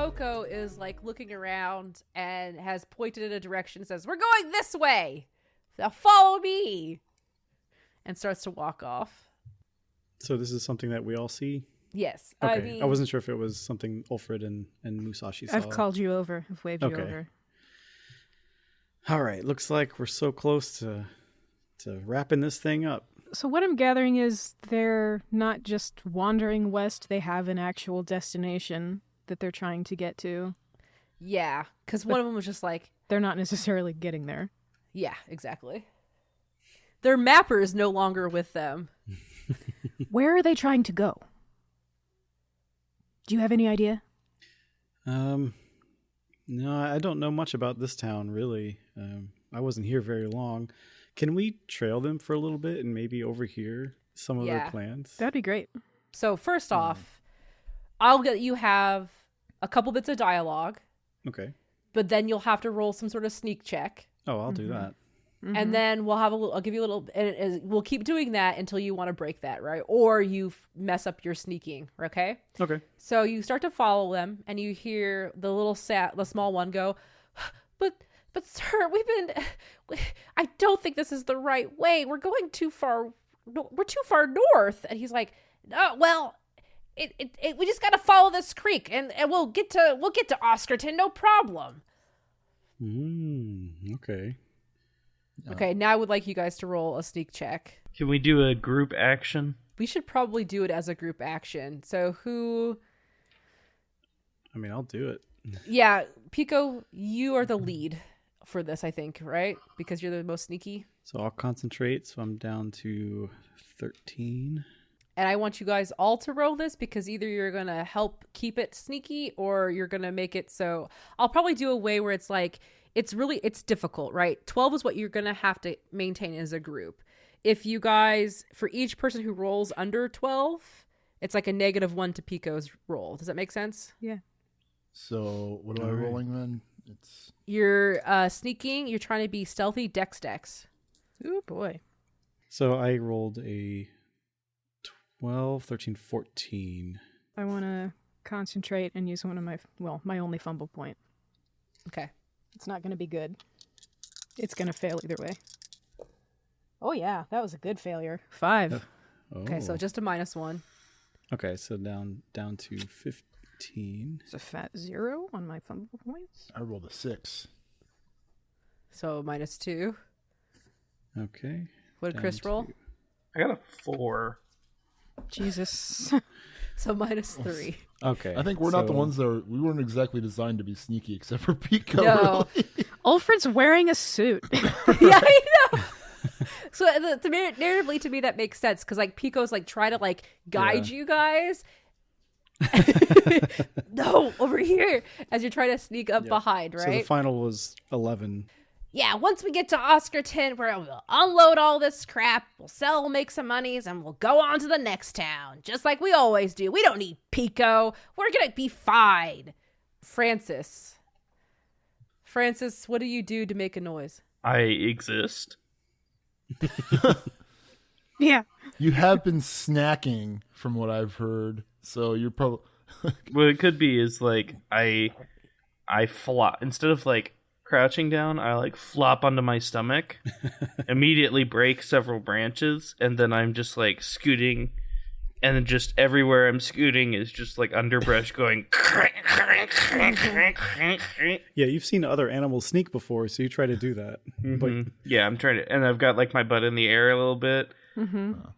Poco is like looking around and has pointed in a direction and says, "We're going this way. Now follow me." And starts to walk off. So this is something that we all see? Yes. Okay. I wasn't sure if it was something Ulfred and Musashi saw. I've called you over. I've waved you over. All right. Looks like we're so close to wrapping this thing up. So what I'm gathering is they're not just wandering west. They have an actual destination that they're trying to get to. Yeah, because one of them was just like... They're not necessarily getting there. Yeah, exactly. Their mapper is no longer with them. Where are they trying to go? Do you have any idea? No, I don't know much about this town, really. I wasn't here very long. Can we trail them for a little bit and maybe overhear some of their plans? That'd be great. So first off, I'll get you have a couple bits of dialogue. Okay. But then you'll have to roll some sort of sneak check. Oh, I'll do that. Mm-hmm. And then we'll have I'll give you a little, and we'll keep doing that until you want to break that, right? Or you mess up your sneaking, okay? Okay. So you start to follow them, and you hear the small one go, but sir, I don't think this is the right way. We're going too far. We're too far north. And he's like, oh, well, we just got to follow this creek, and we'll get to Oscarton, no problem. Okay. Okay, now I would like you guys to roll a sneak check. Can we do a group action? We should probably do it as a group action. So who... I mean, I'll do it. Yeah, Pico, you are the lead for this, I think, right? Because you're the most sneaky. So I'll concentrate. So I'm down to 13. And I want you guys all to roll this because either you're going to help keep it sneaky or you're going to make it so... I'll probably do a way where it's like... It's difficult, right? 12 is what you're going to have to maintain as a group. If you guys, for each person who rolls under 12, it's like a -1 to Pico's roll. Does that make sense? Yeah. So what am I rolling then? You're sneaking. You're trying to be stealthy. Dex. Ooh, boy. So I rolled a 12, 13, 14. I want to concentrate and use one of my only fumble point. Okay. It's not going to be good. It's going to fail either way. Oh, yeah. That was a good failure. 5. Okay, so just a -1. Okay, so down to 15. It's a fat 0 on my fumble points. I rolled a 6. So -2. Okay. What did Chris roll? I got a 4. Jesus. So -3. Okay. I think we're not the ones we weren't exactly designed to be sneaky except for Pico. No. Really. Ulfred's wearing a suit. Yeah, I know. So narratively to me that makes sense because like Pico's like trying to like guide you guys. No, over here as you're trying to sneak up behind, right? So the final was 11. Yeah, once we get to Oscarton, we'll unload all this crap, we'll sell, we'll make some monies, and we'll go on to the next town, just like we always do. We don't need Pico. We're gonna be fine. Francis, what do you do to make a noise? I exist. Yeah. You have been snacking from what I've heard, so you're probably... What it could be is like I flop instead of like crouching down, I like flop onto my stomach, immediately break several branches, and then I'm just like scooting, and then just everywhere I'm scooting is just like underbrush going. Yeah, you've seen other animals sneak before, so you try to do that. Mm-hmm. But yeah, I'm trying to, and I've got like my butt in the air a little bit,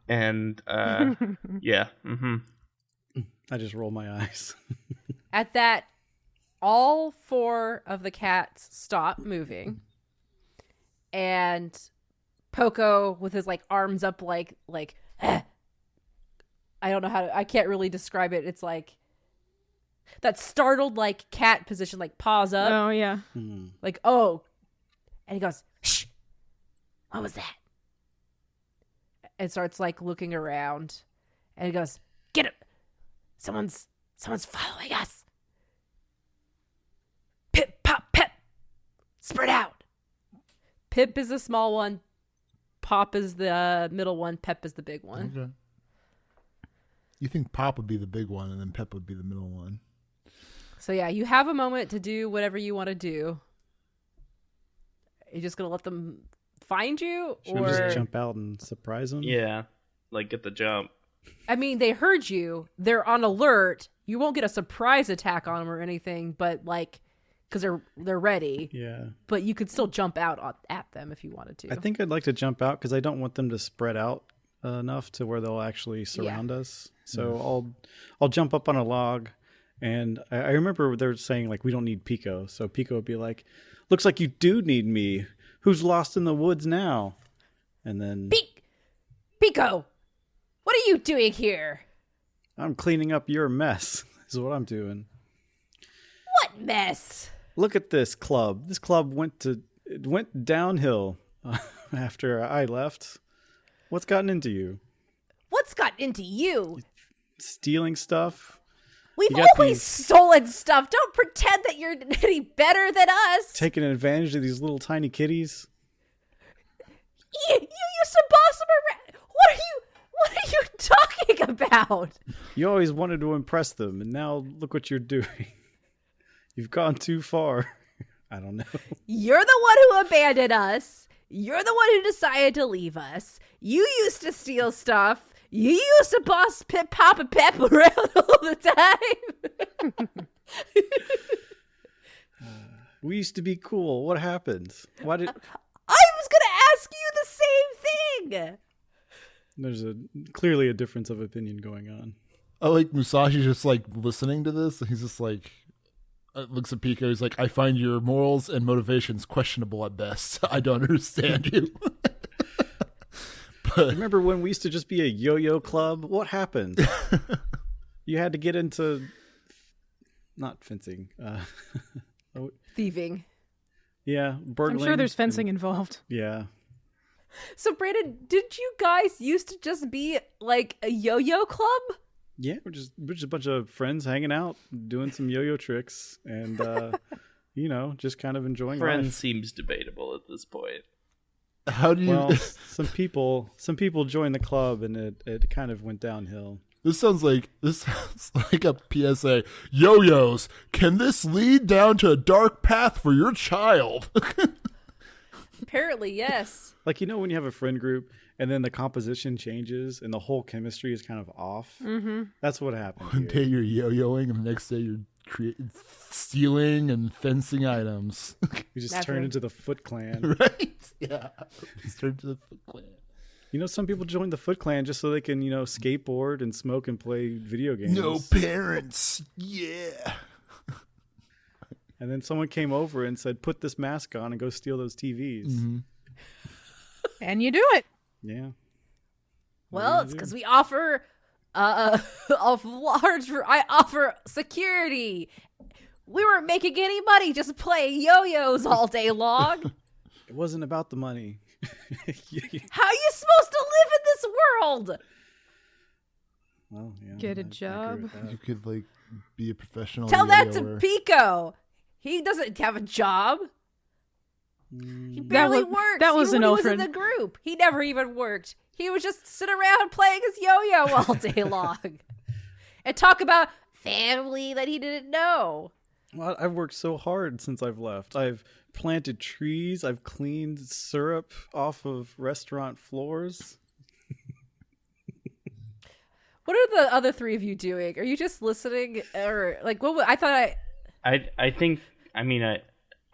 and yeah. I just roll my eyes. At that, all 4 of the cats stop moving, and Poco with his like arms up like I don't know I can't really describe it. It's like that startled like cat position, like paws up. Oh, yeah. Like, oh. And he goes, shh, what was that? And starts like looking around, and he goes, get it. Someone's following us. Pip, pop, pep. Spread out. Pip is the small one. Pop is the middle one. Pep is the big one. Okay. You think Pop would be the big one and then Pep would be the middle one? So yeah, you have a moment to do whatever you want to do. Are you just gonna let them find you, Should or we just jump out and surprise them? Yeah, like get the jump. I mean, they heard you. They're on alert. You won't get a surprise attack on them or anything, but like, because they're ready. Yeah. But you could still jump out at them if you wanted to. I think I'd like to jump out because I don't want them to spread out enough to where they'll actually surround us. So I'll jump up on a log, and I remember they're saying like we don't need Pico. So Pico would be like, "Looks like you do need me. Who's lost in the woods now?" And then Pico, what are you doing here? I'm cleaning up your mess. Is what I'm doing. What mess? Look at this club. This club went downhill after I left. What's gotten into you? What's gotten into you? Stealing stuff? We've You got always these- stolen stuff. Don't pretend that you're any better than us. Taking advantage of these little tiny kitties? You used to boss them around. What are you talking about? You always wanted to impress them, and now look what you're doing. You've gone too far. I don't know. You're the one who abandoned us. You're the one who decided to leave us. You used to steal stuff. You used to boss Pop and Pep around all the time. We used to be cool. What happened? Why did... I was going to ask you the same thing. There's clearly a difference of opinion going on. I like Musashi just like listening to this. He's just like looks at Pico. He's like, I find your morals and motivations questionable at best. I don't understand you. But Remember when we used to just be a yo-yo club? What happened? You had to get into not fencing. Thieving. Yeah, burgling. I'm sure there's fencing involved. Yeah. So, Brandon, did you guys used to just be like a yo-yo club? Yeah, we're just a bunch of friends hanging out, doing some yo-yo tricks, and just kind of enjoying Friends life. seems debatable at this point. how do you? Well, some people joined the club, and it kind of went downhill. This sounds like a PSA. Yo-yos, can this lead down to a dark path for your child? Apparently, yes. Like, when you have a friend group and then the composition changes and the whole chemistry is kind of off. Mm-hmm. That's what happened. One day you're yo-yoing, and the next day you're stealing and fencing items. You just That's turn right. into the Foot Clan. Right? Yeah. Just turn to the Foot Clan. Some people join the Foot Clan just so they can, skateboard and smoke and play video games. No parents. Yeah. And then someone came over and said, put this mask on and go steal those TVs. Mm-hmm. And you do it. Yeah. Well, it's because we offer I offer security. We weren't making any money just playing yo-yos all day long. It wasn't about the money. How are you supposed to live in this world? Well, yeah, Get a I agree job. with that. You could be a professional. Tell that to yo-yoer. Pico. He doesn't have a job. He barely was- works. that was Even an when he was in Alfred. the group. He never even worked. He would just sit around playing his yo-yo all day long and talk about family that he didn't know. Well, I've worked so hard since I've left. I've planted trees. I've cleaned syrup off of restaurant floors. What are the other three of you doing? Are you just listening, or like what? I thought I think. I mean, I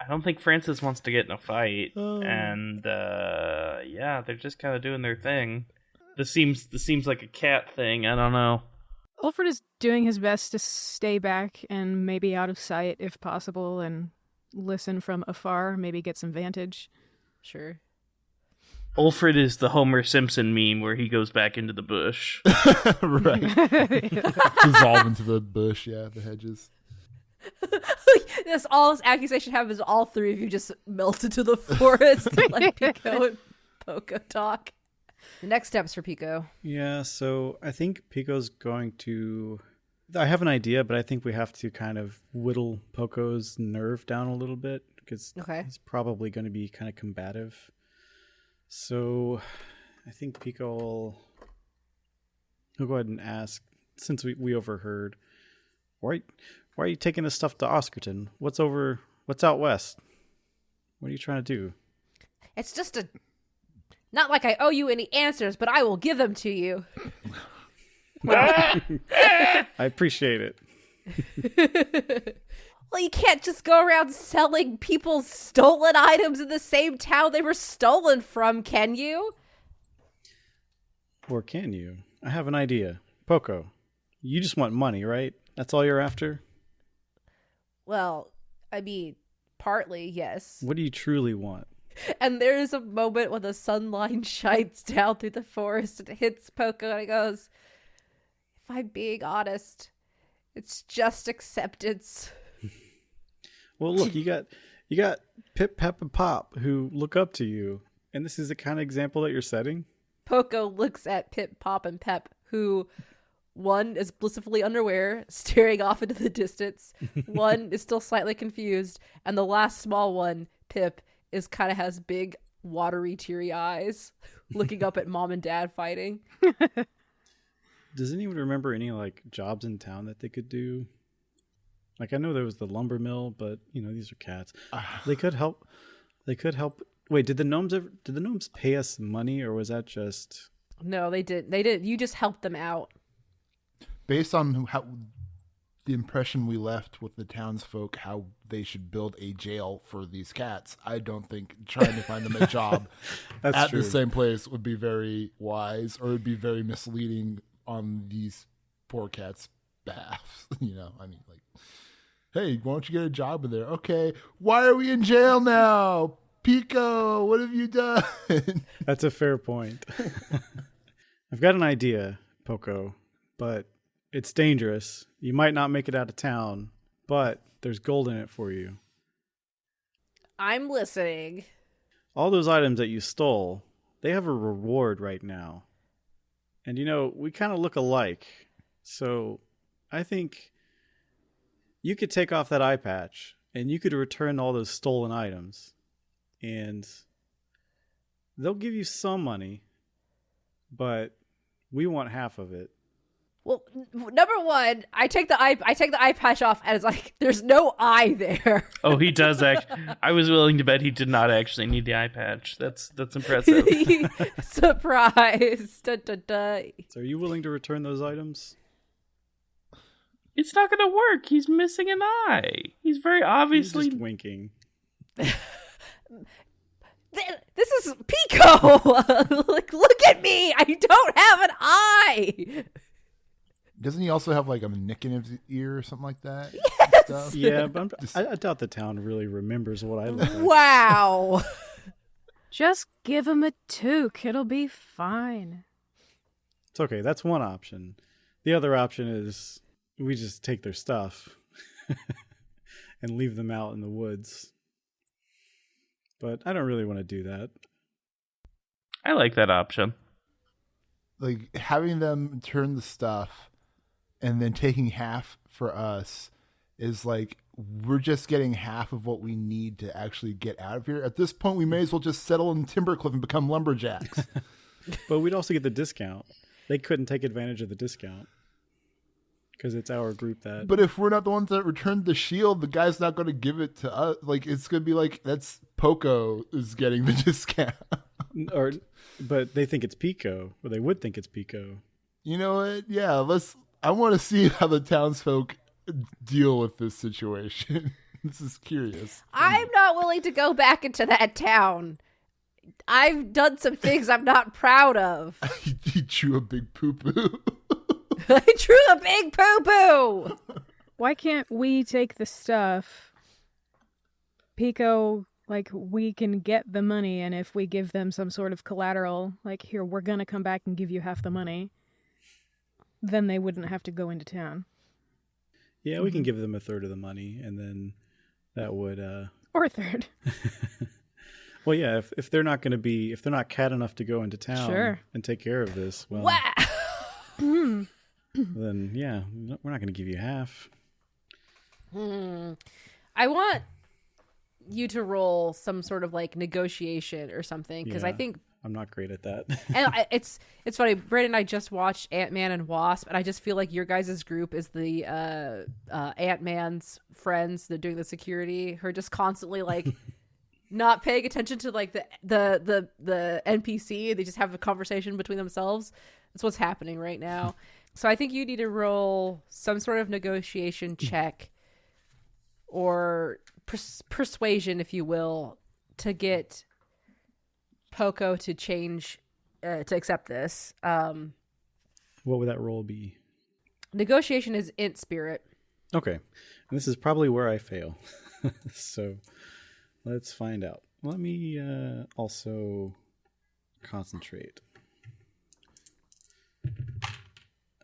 don't think Francis wants to get in a fight, Oh. and they're just kind of doing their thing. This seems like a cat thing. I don't know. Alfred is doing his best to stay back and maybe out of sight if possible and listen from afar, maybe get some vantage. sure. Ulfred is the Homer Simpson meme where he goes back into the bush. Right. Dissolve into the bush. Yeah, the hedges. This accusation happens. All three of you just melt into the forest like Pico and Poco talk. The next steps for Pico. Yeah, so I think Pico's going to... I have an idea, but I think we have to kind of whittle Poco's nerve down a little bit because Okay. he's probably going to be kind of combative. So I think Pico will he'll go ahead and ask, since we overheard, Why are you taking this stuff to Oscarton? What's out west? What are you trying to do? It's just not like I owe you any answers, but I will give them to you. I appreciate it. Well, you can't just go around selling people's stolen items in the same town they were stolen from, can you? Or can you? I have an idea. Poco, you just want money, right? That's all you're after? Well, I mean, partly, yes. What do you truly want? And there's a moment when the sunlight shines down through the forest and hits Poco, and he goes, if I'm being honest, it's just acceptance. Well, look, you got Pip, Pep, and Pop who look up to you, and this is the kind of example that you're setting? Poco looks at Pip, Pop, and Pep, who one is blissfully unaware, staring off into the distance. One is still slightly confused, and the last small one, Pip, has big, watery, teary eyes, looking up at Mom and Dad fighting. Does anyone remember any jobs in town that they could do? I know there was the lumber mill, but these are cats. They could help. Wait, did the gnomes pay us money, or was that just? No, they did. You just helped them out. Based on how the impression we left with the townsfolk, how they should build a jail for these cats, I don't think trying to find them a job at true. the same place would be very wise, or it would be very misleading on these poor cats' behalf. Hey, why don't you get a job in there? Okay, why are we in jail now? Pico, what have you done? That's a fair point. I've got an idea, Poco, but it's dangerous. You might not make it out of town, but there's gold in it for you. I'm listening. All those items that you stole, they have a reward right now. And we kind of look alike. So I think you could take off that eye patch and you could return all those stolen items. And they'll give you some money, but we want half of it. Well, number one, I take the eye patch off, and it's like there's no eye there. Oh, he does I was willing to bet he did not actually need the eye patch. That's impressive. Surprise! Dun, dun, dun. So, are you willing to return those items? It's not going to work. He's missing an eye. He's very obviously He's just winking. This is Pico. Look at me. I don't have an eye. Doesn't he also have a nick in his ear or something like that? Yes. Yeah, but I doubt the town really remembers what I look like. Wow. Just give him a toque. It'll be fine. It's okay. That's one option. The other option is we just take their stuff and leave them out in the woods. But I don't really want to do that. I like that option. Having them turn the stuff and then taking half for us is we're just getting half of what we need to actually get out of here. At this point, we may as well just settle in Timbercliff and become lumberjacks. But we'd also get the discount. They couldn't take advantage of the discount because it's our group that. But if we're not the ones that returned the shield, the guy's not going to give it to us. It's going to be that's Poco is getting the discount. But they think it's Pico, or they would think it's Pico. You know what? Yeah, I want to see how the townsfolk deal with this situation. This is curious. I'm not willing to go back into that town. I've done some things I'm not proud of. He drew a big poo-poo. I drew a big poo-poo. Why can't we take the stuff? Pico, we can get the money, and if we give them some sort of collateral, here, we're gonna come back and give you half the money, then they wouldn't have to go into town. Yeah, we can give them a third of the money, and then that would... Or a third. Well, yeah, if they're not cat enough to go into town Sure. and take care of this, well... Wow. Then, yeah, we're not going to give you half. I want you to roll some sort of negotiation or something, because Yeah. I think I'm not great at that. And it's funny. Brandon and I just watched Ant-Man and Wasp, and I just feel like your guys' group is the Ant-Man's friends. They're doing the security. Who are just constantly like not paying attention to like the NPC. They just have a conversation between themselves. That's what's happening right now. So I think you need to roll some sort of negotiation check or persuasion, if you will, to get Poco to change, to accept this. What would that roll be? Negotiation is int spirit. Okay. And this is probably where I fail. So let's find out. Let me also concentrate.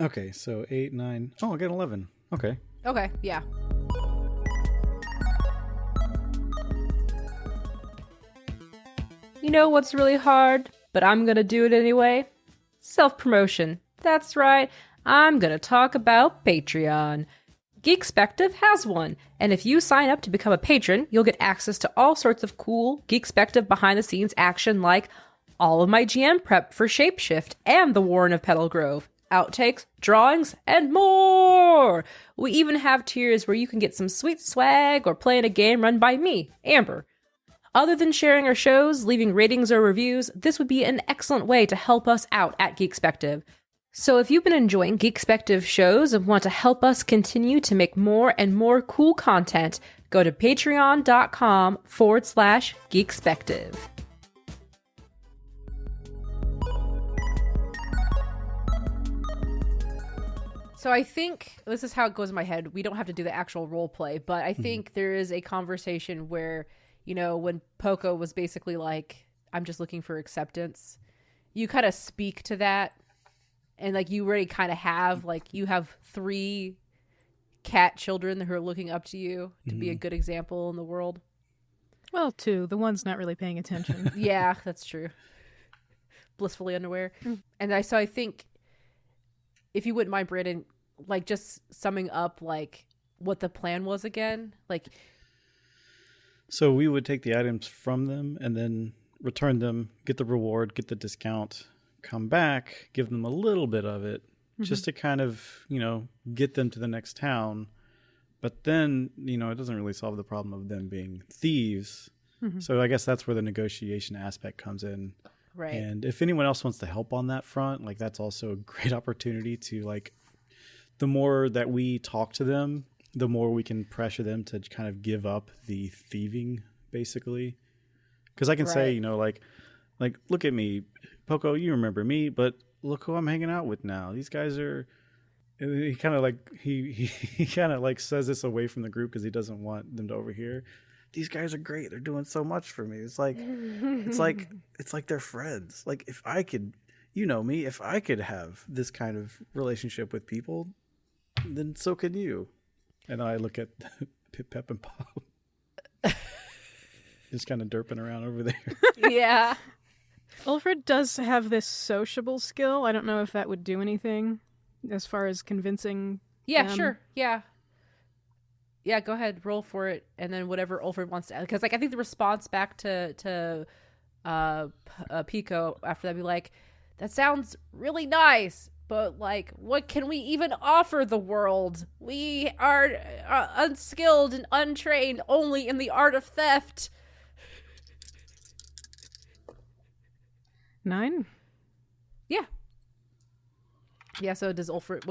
Okay, so 8, 9. Oh, I got 11. Okay. Okay, yeah. You know what's really hard, but I'm gonna do it anyway? Self-promotion. That's right. I'm gonna talk about Patreon. Geekspective has one, and if you sign up to become a patron, you'll get access to all sorts of cool Geekspective behind-the-scenes action like all of my GM prep for Shapeshift and the Warren of Petal Grove, outtakes, drawings, and more! We even have tiers where you can get some sweet swag or play in a game run by me, Amber. Other than sharing our shows, leaving ratings or reviews, this would be an excellent way to help us out at Geekspective. So if you've been enjoying Geekspective shows and want to help us continue to make more and more cool content, go to patreon.com/Geekspective. So I think this is how it goes in my head. We don't have to do the actual role play, but I think there is a conversation where, you know, when Poco was basically like, I'm just looking for acceptance, you kind of speak to that. And like you already kind of have, like you have 3 cat children who are looking up to you to be a good example in the world. Well, 2. The one's not really paying attention. Yeah, that's true. Blissfully unaware. And I think if you wouldn't mind, Brandon, like just summing up like what the plan was again, like. So we would take the items from them and then return them, get the reward, get the discount, come back, give them a little bit of it just to kind of, you know, get them to the next town. But then, you know, it doesn't really solve the problem of them being thieves. So I guess that's where the negotiation aspect comes in. Right. And if anyone else wants to help on that front, like that's also a great opportunity to like, the more that we talk to them, the more we can pressure them to kind of give up the thieving, basically. Because I can say, you know, like, look at me, Poco, you remember me, but look who I'm hanging out with now. These guys are. He kind of like he kind of like says this away from the group because he doesn't want them to overhear. These guys are great. They're doing so much for me. It's like they're friends. Like if I could, you know me, if I could have this kind of relationship with people, then so can you. And I look at Pep and Pop, just kind of derping around over there. Yeah. Ulfred does have this sociable skill. I don't know if that would do anything as far as convincing. Yeah, them. sure. Yeah. Yeah, go ahead, roll for it, and then whatever Ulfred wants to add. Because like I think the response back to Pico after that be like, that sounds really nice, but like, what can we even offer the world? We are unskilled and untrained only in the art of theft. 9? Yeah. Yeah, so what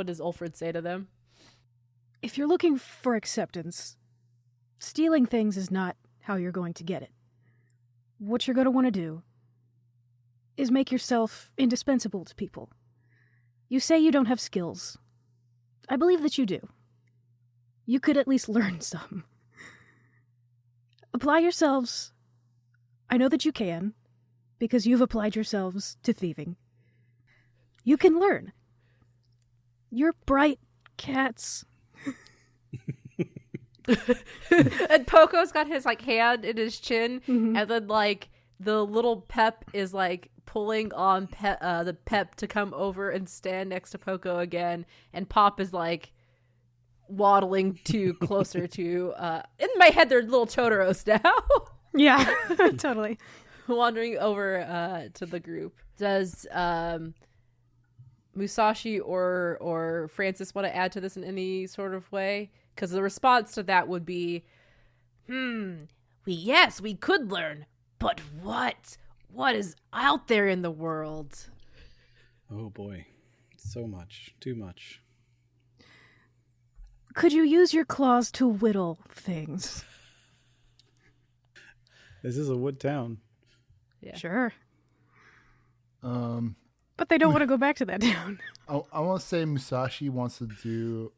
does Ulfred say to them? If you're looking for acceptance, stealing things is not how you're going to get it. What you're going to want to do is make yourself indispensable to people. You say you don't have skills. I believe that you do. You could at least learn some. Apply yourselves. I know that you can, because you've applied yourselves to thieving. You can learn. You're bright cats. And Poco's got his like hand in his chin, and then like the little Pep is like pulling on the Pep to come over and stand next to Poco again, and Pop is like waddling closer to. In my head, they're little Totoros now. Yeah, totally. wandering over to the group. Does Musashi or Francis want to add to this in any sort of way? Because the response to that would be, yes, we could learn, but what? What is out there in the world? Oh boy, so much, too much. Could you use your claws to whittle things? This is a wood town. Yeah. Sure. But they don't want to go back to that town. I want to say Musashi wants to do.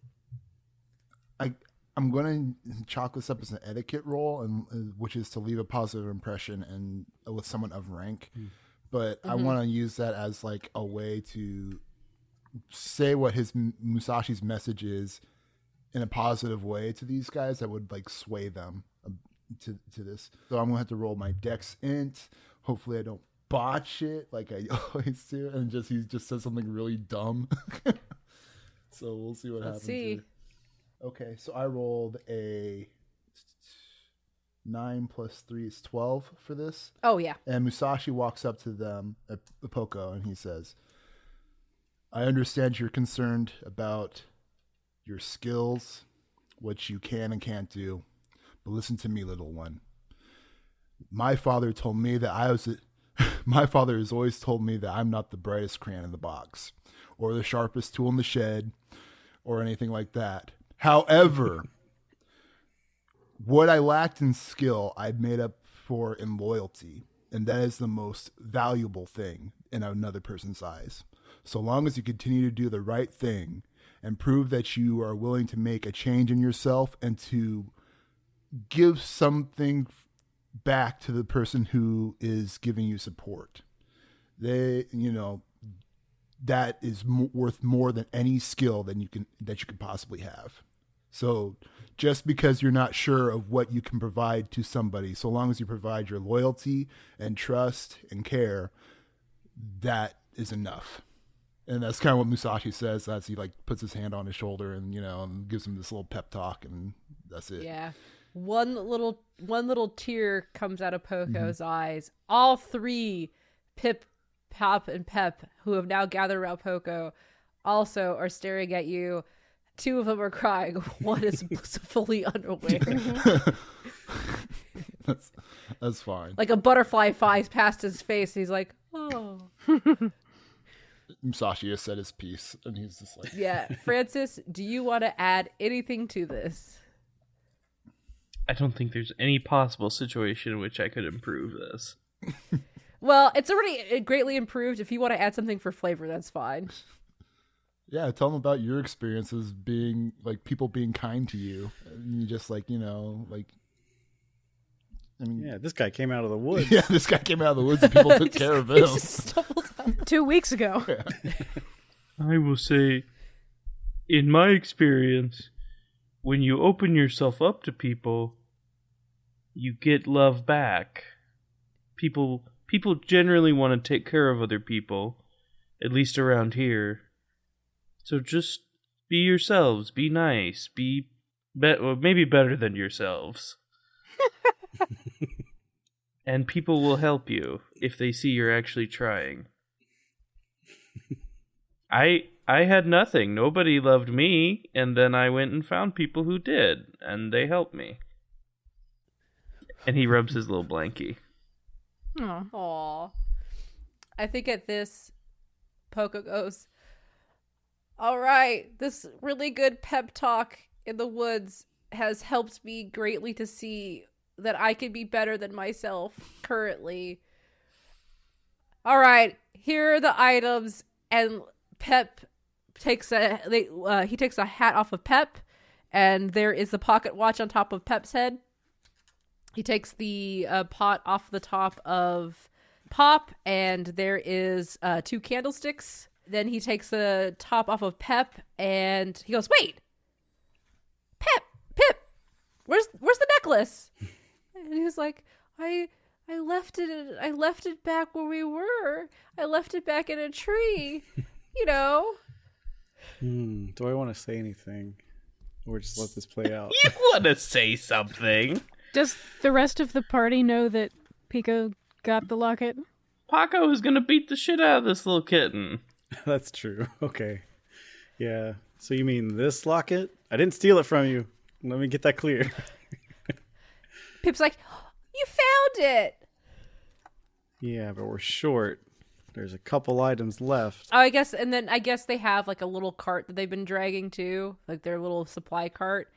I'm going to chalk this up as an etiquette role, and which is to leave a positive impression and with someone of rank. But I want to use that as like a way to say what his Musashi's message is in a positive way to these guys that would like sway them to this. So I'm gonna have to roll my dex int. Hopefully I don't botch it like I always do, and he just says something really dumb. So we'll see what happens. Here. Okay, so I rolled a 9 + 3 is 12 for this. Oh yeah. And Musashi walks up to them at the Poco and he says, "I understand you're concerned about your skills, what you can and can't do. But listen to me, little one. My father told me that my father has always told me that I'm not the brightest crayon in the box, or the sharpest tool in the shed, or anything like that. However, what I lacked in skill, I've made up for in loyalty, and that is the most valuable thing in another person's eyes. So long as you continue to do the right thing and prove that you are willing to make a change in yourself and to give something back to the person who is giving you support. That is worth more than any skill that you can possibly have. So just because you're not sure of what you can provide to somebody, so long as you provide your loyalty and trust and care, that is enough." And that's kind of what Musashi says as he like puts his hand on his shoulder and and gives him this little pep talk, and that's it. Yeah. One little tear comes out of Poco's eyes. All three, Pip, Pop, and Pep, who have now gathered around Poco, also are staring at you. Two of them are crying. One is fully unaware. That's fine. Like a butterfly flies past his face. He's like, oh. Musashi has said his piece, and he's just like... Yeah. Francis, do you want to add anything to this? I don't think there's any possible situation in which I could improve this. Well, it's already greatly improved. If you want to add something for flavor, that's fine. Yeah, tell them about your experiences being, like, people being kind to you. And you just, like, yeah, this guy came out of the woods. Yeah, this guy came out of the woods and people took care of him. Just stumbled out. 2 weeks ago. Yeah. I will say, in my experience, when you open yourself up to people, you get love back. People generally want to take care of other people, at least around here. So just be yourselves, be nice, maybe better than yourselves. And people will help you if they see you're actually trying. I had nothing. Nobody loved me, and then I went and found people who did, and they helped me. And he rubs his little blankie. Aww. I think at this, Poco goes, "All right, this really good pep talk in the woods has helped me greatly to see that I can be better than myself currently. All right, here are the items." And Pep takes a hat off of Pep, and there is the pocket watch on top of Pep's head. He takes the pot off the top of Pop, and there is 2 candlesticks. Then he takes the top off of Pep, and he goes, "Wait, Pep, where's the necklace?" And he was like, I left it back where we were. I left it back in a tree, Do I want to say anything, or just let this play out? You want to say something? Does the rest of the party know that Pico got the locket. Paco is gonna beat the shit out of this little kitten. That's true. Okay. Yeah. So you mean this locket? I didn't steal it from you. Let me get that clear. Pip's like, you found it. Yeah, but we're short. There's a couple items left. Oh, I guess they have like a little cart that they've been dragging too, like their little supply cart.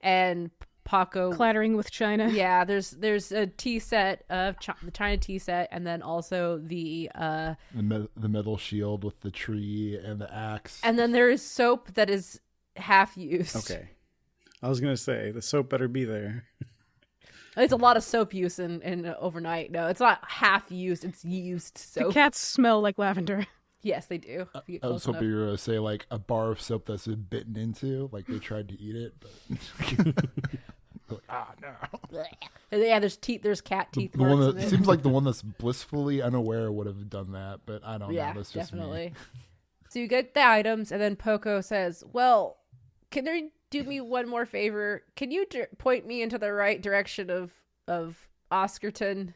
And Paco Clattering with China. Yeah, there's a tea set of the China tea set, and then also the metal shield with the tree and the axe. And then there is soap that is half used. Okay. I was gonna say the soap better be there. It's a lot of soap use in overnight. No, it's not half used. It's used soap. The cats smell like lavender. Yes, they do. I was hoping you were going to say like a bar of soap that's been bitten into, like they tried to eat it, but like, no. Yeah, there's cat teeth. The one marks that in it. seems like the one that's blissfully unaware would have done that, but I don't know. That's just definitely. me. So you get the items, and then Poco says, "Well, can you do me one more favor? Can you point me into the right direction of Oscarton?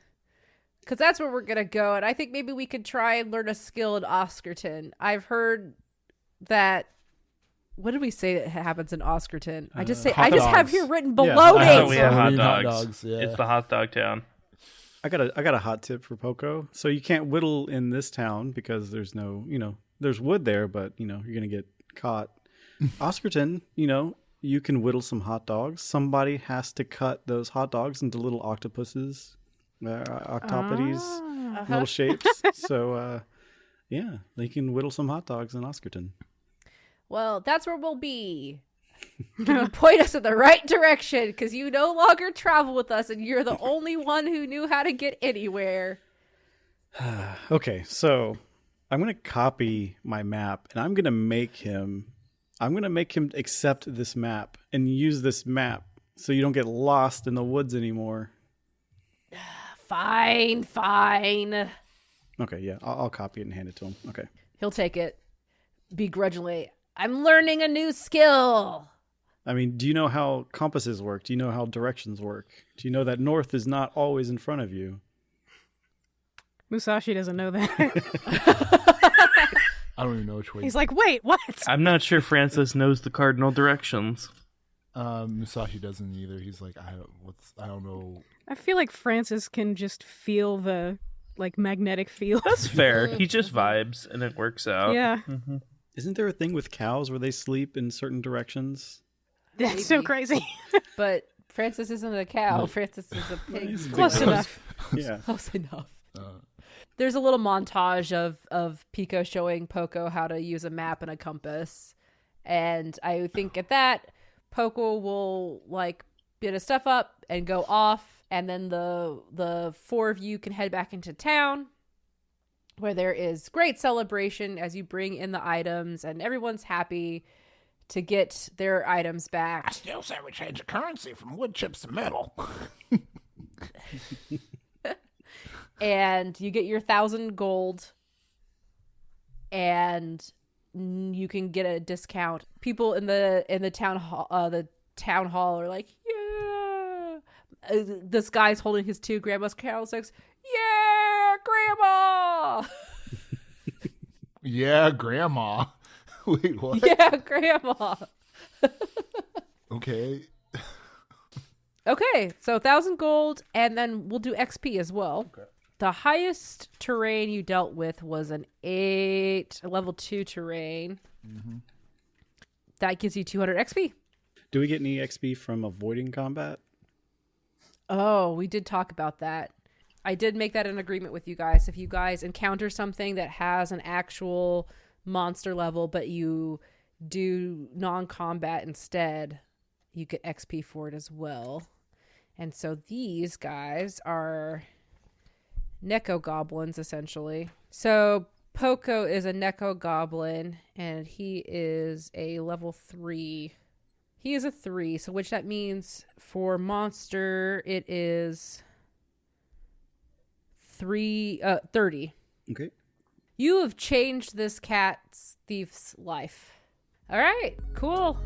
Because that's where we're gonna go, and I think maybe we could try and learn a skill in Oscarton. I've heard that." What did we say that happens in Oscarton? I just have dogs. here written Yeah, bologna. We have hot Hot dogs. dogs, yeah. It's the hot dog town. I got a hot tip for Poco. So you can't whittle in this town because there's no, there's wood there, but you're gonna get caught. Oscarton, you can whittle some hot dogs. Somebody has to cut those hot dogs into little octopuses, octopodes, little shapes. So, yeah, they can whittle some hot dogs in Oscarton. Well, that's where we'll be. Can you point us in the right direction? Because you no longer travel with us, and you're the only one who knew how to get anywhere. Okay, so I'm gonna copy my map, and I'm gonna make him accept this map and use this map, so you don't get lost in the woods anymore. Fine. Okay, yeah, I'll copy it and hand it to him. Okay. He'll take it begrudgingly. I'm learning a new skill. I mean, do you know how compasses work? Do you know how directions work? Do you know that north is not always in front of you? Musashi doesn't know that. I don't even know which way. He's like, wait, what? I'm not sure Francis knows the cardinal directions. Musashi doesn't either. He's like, I don't know. I feel like Francis can just feel the magnetic field. That's fair. He just vibes, and it works out. Yeah. Mm-hmm. Isn't there a thing with cows where they sleep in certain directions? That's so crazy. But Francis isn't a cow. No. Francis is a pig. Close enough. Yeah. Close enough. There's a little montage of Pico showing Poco how to use a map and a compass. And I think at that, Poco will get his stuff up and go off. And then the four of you can head back into town, where there is great celebration as you bring in the items, and everyone's happy to get their items back. I still say we change the currency from wood chips to metal. And you get your 1,000 gold, and you can get a discount. People in the town hall are like, yeah. This guy's holding his 2 grandma's candlesticks. Yeah, grandma. Yeah, grandma. Wait, what? Yeah, grandma. Okay. Okay, so 1,000 gold, and then we'll do XP as well. Okay. The highest terrain you dealt with was a level 2 terrain. Mm-hmm. That gives you 200 XP. Do we get any XP from avoiding combat? Oh, we did talk about that. I did make that an agreement with you guys. If you guys encounter something that has an actual monster level, but you do non-combat instead, you get XP for it as well. And so these guys are Neko goblins, essentially. So Poco is a Neko goblin, and he is a level 3. He is a 3, so which that means for monster it is 30. Okay. You have changed this cat's thief's life. All right, cool.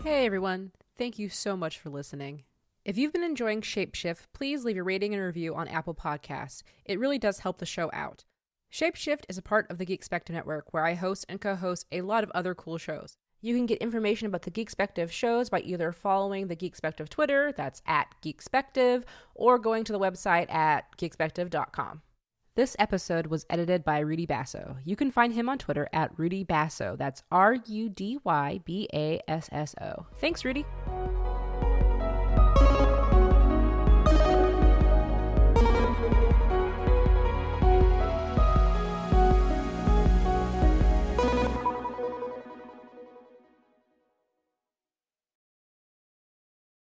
Hey everyone, thank you so much for listening. If you've been enjoying Shapeshift, please leave a rating and review on Apple Podcasts. It really does help the show out. Shapeshift is a part of the Geekspective Network, where I host and co-host a lot of other cool shows. You can get information about the Geekspective shows by either following the Geekspective Twitter, that's @Geekspective, or going to the website at geekspective.com. This episode was edited by Rudy Basso. You can find him on Twitter @Rudy Basso. That's RUDYBASSO. Thanks, Rudy.